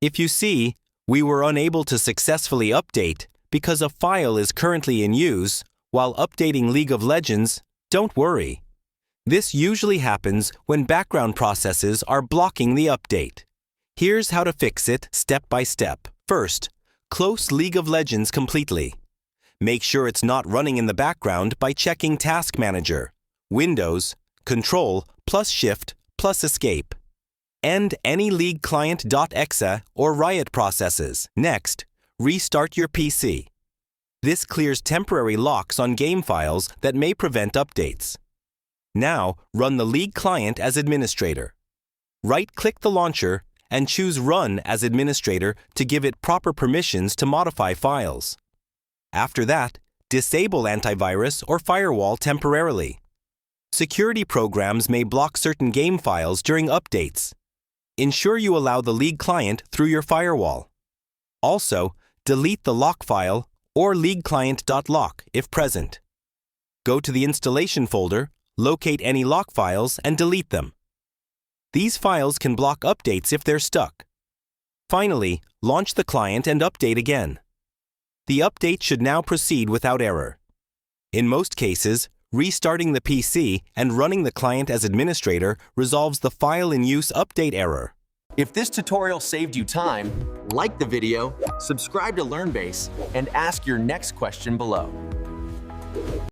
If you see, we were unable to successfully update because a file is currently in use while updating League of Legends, don't worry. This usually happens when background processes are blocking the update. Here's how to fix it step by step. First, close League of Legends completely. Make sure it's not running in the background by checking Task Manager, Windows, Control plus Shift plus Escape. End any League Client.exe or Riot processes. Next, restart your PC. This clears temporary locks on game files that may prevent updates. Now, run the League Client as administrator. Right-click the launcher and choose Run as administrator to give it proper permissions to modify files. After that, disable antivirus or firewall temporarily. Security programs may block certain game files during updates. Ensure you allow the League Client through your firewall. Also, delete the lock file or leagueclient.lock if present. Go to the installation folder, locate any lock files, and delete them. These files can block updates if they're stuck. Finally, launch the client and update again. The update should now proceed without error. In most cases, restarting the PC and running the client as administrator resolves the file in use update error. If this tutorial saved you time, like the video, subscribe to LearnBase, and ask your next question below.